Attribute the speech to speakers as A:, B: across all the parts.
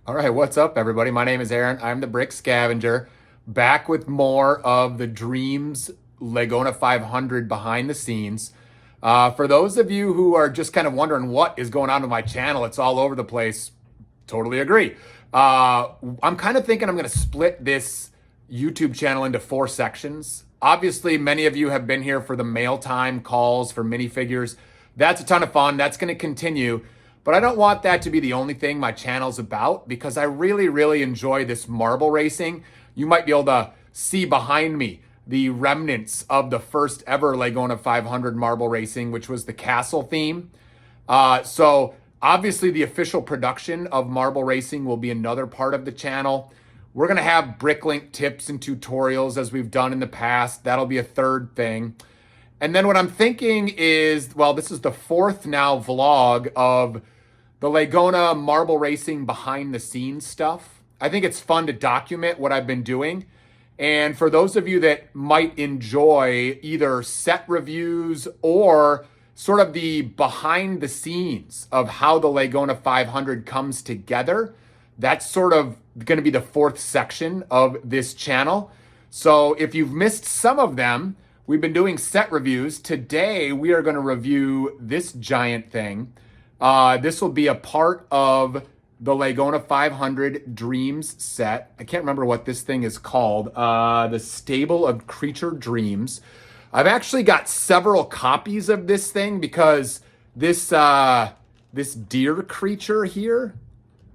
A: All right, what's up, everybody? My name is Aaron. I'm the Brick Scavenger, back with more of the Dreamzzz Legona 500 behind the scenes. For those of you who are just kind of wondering what is going on with my channel, it's all over the place. Totally agree. I'm kind of thinking I'm going to split this YouTube channel into 4 sections. Obviously, many of you have been here for the mail time calls for minifigures. That's a ton of fun. That's going to continue. But I don't want that to be the only thing my channel's about because I really, really enjoy this marble racing. You might be able to see behind me the remnants of the first ever Legona 500 marble racing, which was the castle theme. So obviously the official production of marble racing will be another part of the channel. We're going to have bricklink tips and tutorials as we've done in the past. That'll be a third thing. And then what I'm thinking is, well, this is the 4th now vlog of the Legona marble racing behind the scenes stuff. I think it's fun to document what I've been doing. And for those of you that might enjoy either set reviews or sort of the behind the scenes of how the Legona 500 comes together, that's sort of going to be the 4th section of this channel. So if you've missed some of them, we've been doing set reviews. Today, we are going to review this giant thing. This will be a part of the Legona 500 Dreamzzz set. I can't remember what this thing is called. The Stable of Creature Dreams. I've actually got several copies of this thing because this deer creature here,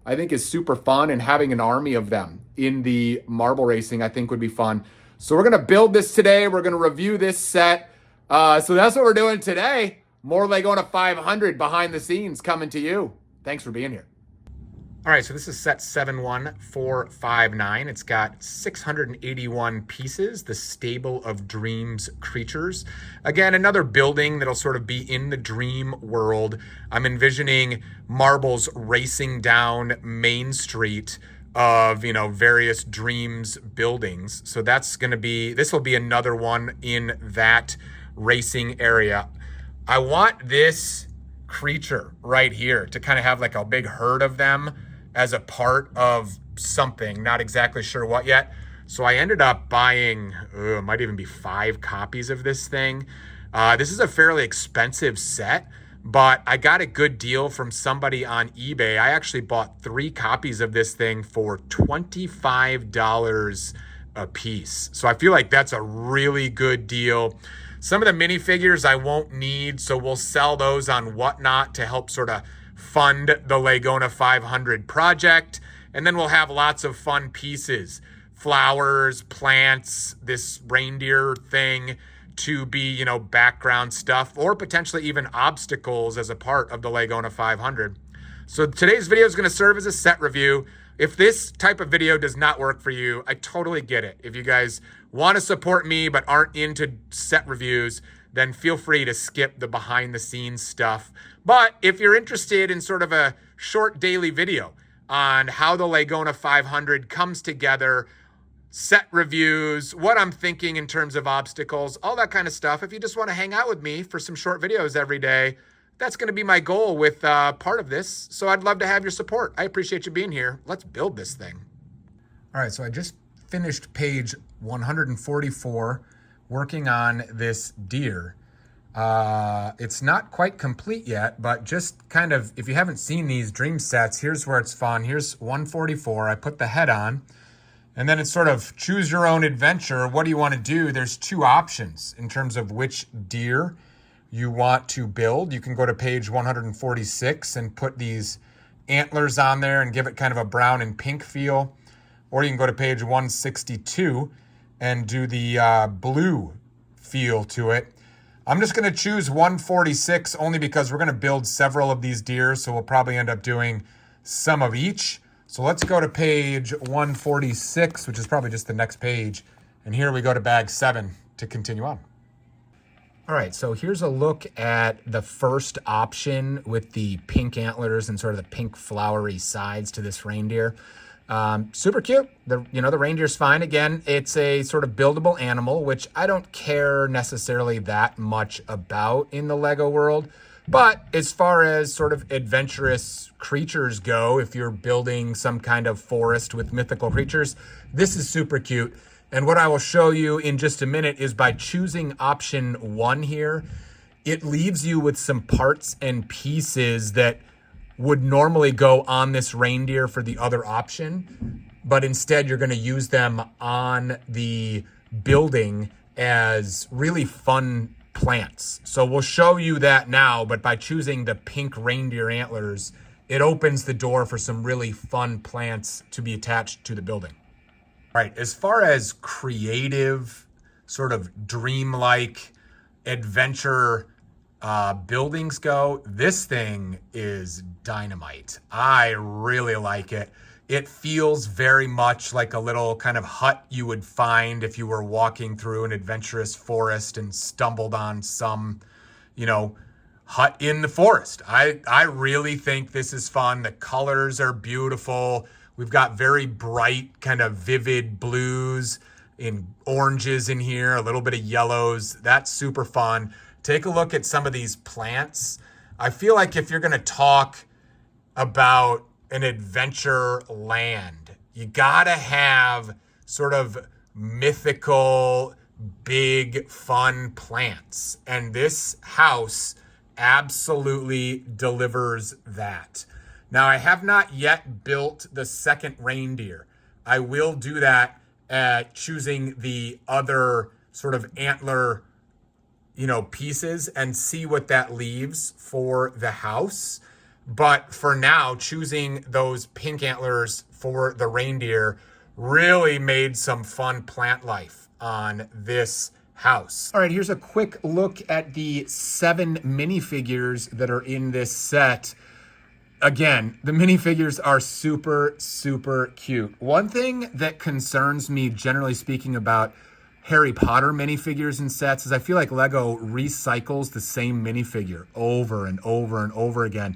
A: I think is super fun, and having an army of them in the marble racing, I think would be fun. So we're going to build this today. We're going to review this set. So that's what we're doing today. More Legona 500 behind the scenes coming to you. Thanks for being here. All right, so this is set 71459. It's got 681 pieces, the Stable of Dreams creatures. Again, another building that'll sort of be in the dream world. I'm envisioning marbles racing down Main Street of, various Dreamzzz buildings. So that's going to be, this will be another one in that racing area. I want this creature right here to kind of have like a big herd of them as a part of something, not exactly sure what yet. So I ended up buying, might even be 5 copies of this thing. This is a fairly expensive set, but I got a good deal from somebody on eBay. I actually bought 3 copies of this thing for $25 a piece. So I feel like that's a really good deal. Some of the minifigures I won't need, so we'll sell those on Whatnot to help sort of fund the Legona 500 project. And then we'll have lots of fun pieces, flowers, plants, this reindeer thing to be, background stuff, or potentially even obstacles as a part of the Legona 500. So today's video is going to serve as a set review. If this type of video does not work for you, I totally get it. If you guys want to support me but aren't into set reviews, then feel free to skip the behind the scenes stuff. But if you're interested in sort of a short daily video on how the Legona 500 comes together, set reviews, what I'm thinking in terms of obstacles, all that kind of stuff, if you just want to hang out with me for some short videos every day, that's going to be my goal with part of this. So I'd love to have your support. I appreciate you being here. Let's build this thing. All right, so I just finished page 144 working on this deer. It's not quite complete yet, but just kind of, if you haven't seen these dream sets, here's where it's fun. Here's 144. I put the head on, and then it's sort of choose your own adventure. What do you want to do? There's 2 options in terms of which deer you want to build. You can go to page 146 and put these antlers on there and give it kind of a brown and pink feel. Or you can go to page 162 and do the blue feel to it. I'm just going to choose 146 only because we're going to build several of these deer, so we'll probably end up doing some of each. So let's go to page 146, which is probably just the next page. And here we go to bag 7 to continue on. All right, so here's a look at the first option with the pink antlers and sort of the pink flowery sides to this reindeer. Super cute. The reindeer's fine. Again, it's a sort of buildable animal, which I don't care necessarily that much about in the Lego world. But as far as sort of adventurous creatures go, if you're building some kind of forest with mythical creatures, this is super cute. And what I will show you in just a minute is by choosing option 1 here, it leaves you with some parts and pieces that would normally go on this reindeer for the other option, but instead you're going to use them on the building as really fun plants. So we'll show you that now, but by choosing the pink reindeer antlers, it opens the door for some really fun plants to be attached to the building. All right, as far as creative, sort of dreamlike adventure buildings go, this thing is dynamite. I really like it. It feels very much like a little kind of hut you would find if you were walking through an adventurous forest and stumbled on some, hut in the forest. I really think this is fun. The colors are beautiful. We've got very bright, kind of vivid blues and oranges in here, a little bit of yellows. That's super fun. Take a look at some of these plants. I feel like if you're going to talk about an adventure land, you got to have sort of mythical, big, fun plants. And this house absolutely delivers that. Now, I have not yet built the second reindeer. I will do that at choosing the other sort of antler, pieces and see what that leaves for the house. But for now, choosing those pink antlers for the reindeer really made some fun plant life on this house. All right, here's a quick look at the 7 minifigures that are in this set. Again, the minifigures are super, super cute. One thing that concerns me, generally speaking, about Harry Potter minifigures and sets is I feel like Lego recycles the same minifigure over and over and over again.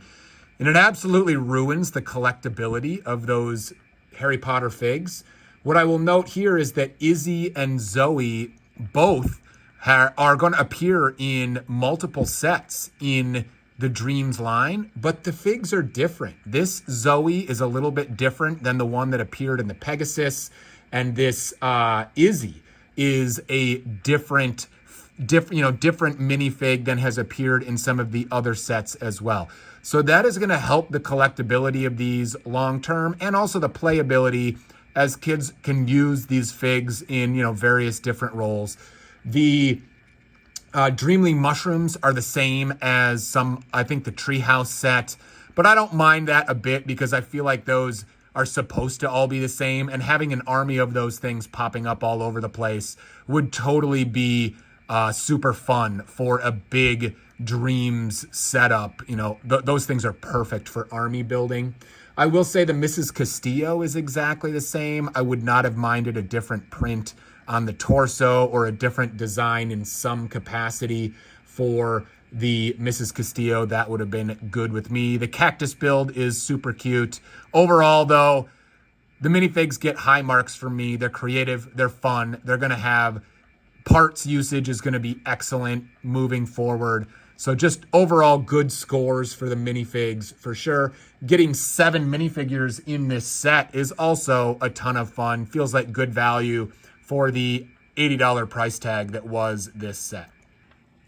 A: And it absolutely ruins the collectability of those Harry Potter figs. What I will note here is that Izzy and Zoe both are going to appear in multiple sets in the Dreamzzz line, but the figs are different. This Zoe is a little bit different than the one that appeared in the Pegasus, and this Izzy is a different minifig than has appeared in some of the other sets as well. So that is going to help the collectability of these long term, and also the playability as kids can use these figs in various different roles. The Dreamly mushrooms are the same as I think the treehouse set, but I don't mind that a bit because I feel like those are supposed to all be the same, and having an army of those things popping up all over the place would totally be super fun for a big Dreamzzz setup. Those things are perfect for army building. I will say the Mrs. Castillo is exactly the same. I would not have minded a different print on the torso or a different design in some capacity for the Mrs. Castillo. That would have been good with me. The cactus build is super cute. Overall, though, the minifigs get high marks from me. They're creative. They're fun. They're going to have parts usage is going to be excellent moving forward. So just overall good scores for the minifigs for sure. Getting 7 minifigures in this set is also a ton of fun. Feels like good value for the $80 price tag that was this set.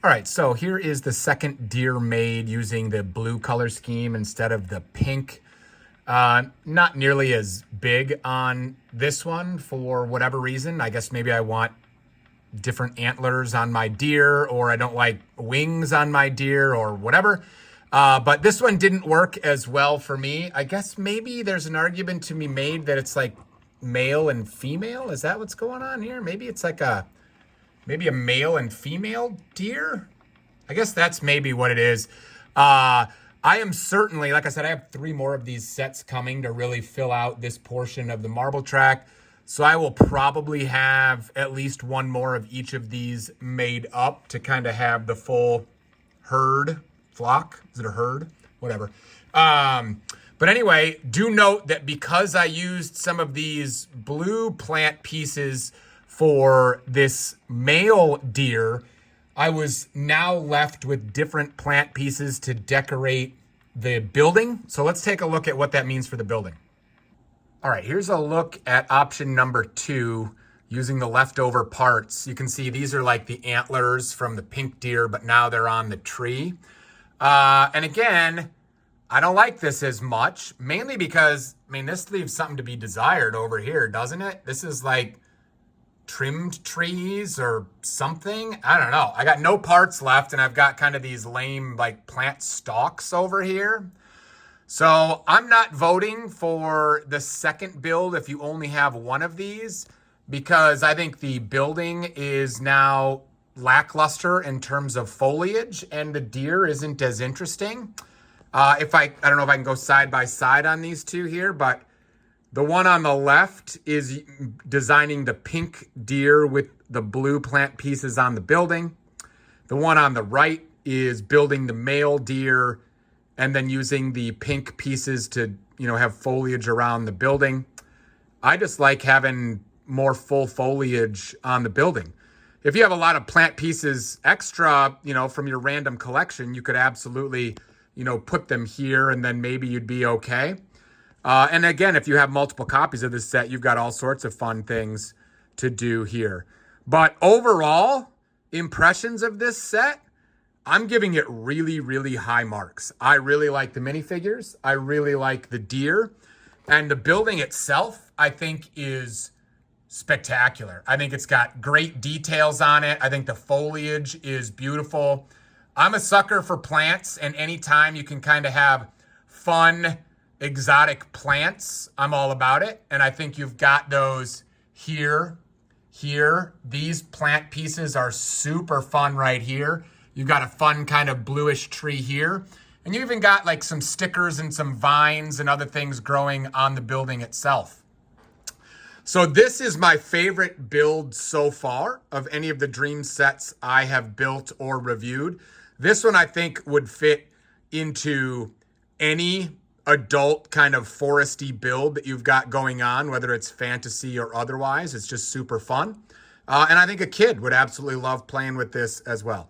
A: All right, so here is the second deer made using the blue color scheme instead of the pink. Not nearly as big on this one for whatever reason. I guess maybe I want different antlers on my deer, or I don't like wings on my deer, or whatever. But this one didn't work as well for me. I guess maybe there's an argument to be made that it's like male and female. Is that what's going on here? Maybe it's like maybe a male and female deer. I guess that's maybe what it is. I am certainly, like I said, I have 3 more of these sets coming to really fill out this portion of the marble track. So I will probably have at least 1 more of each of these made up to kind of have the full flock. Is it a herd? Whatever. But anyway, do note that because I used some of these blue plant pieces for this male deer, I was now left with different plant pieces to decorate the building. So let's take a look at what that means for the building. All right, here's a look at option number 2 using the leftover parts. You can see these are like the antlers from the pink deer, but now they're on the tree. And again, I don't like this as much, mainly because, I mean, this leaves something to be desired over here, doesn't it? This is like trimmed trees or something. I don't know. I got no parts left, and I've got kind of these lame like plant stalks over here. So I'm not voting for the second build if you only have one of these, because I think the building is now lackluster in terms of foliage and the deer isn't as interesting. I don't know if I can go side by side on these two here, but the one on the left is designing the pink deer with the blue plant pieces on the building. The one on the right is building the male deer and then using the pink pieces to, have foliage around the building. I just like having more full foliage on the building. If you have a lot of plant pieces extra, from your random collection, you could absolutely, put them here and then maybe you'd be okay. And again, if you have multiple copies of this set, you've got all sorts of fun things to do here. But overall, impressions of this set, I'm giving it really, really high marks. I really like the minifigures. I really like the deer. And the building itself, I think, is spectacular. I think it's got great details on it. I think the foliage is beautiful. I'm a sucker for plants, and anytime you can kind of have fun, exotic plants, I'm all about it. And I think you've got those here. These plant pieces are super fun right here. You've got a fun kind of bluish tree here. And you even got like some stickers and some vines and other things growing on the building itself. So this is my favorite build so far of any of the Dreamzzz sets I have built or reviewed. This one I think would fit into any adult kind of foresty build that you've got going on, whether it's fantasy or otherwise. It's just super fun. And I think a kid would absolutely love playing with this as well.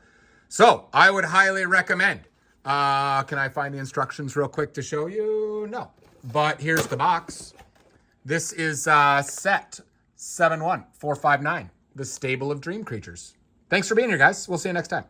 A: So I would highly recommend. Can I find the instructions real quick to show you? No, but here's the box. This is set 71459, the Stable of Dream Creatures. Thanks for being here, guys. We'll see you next time.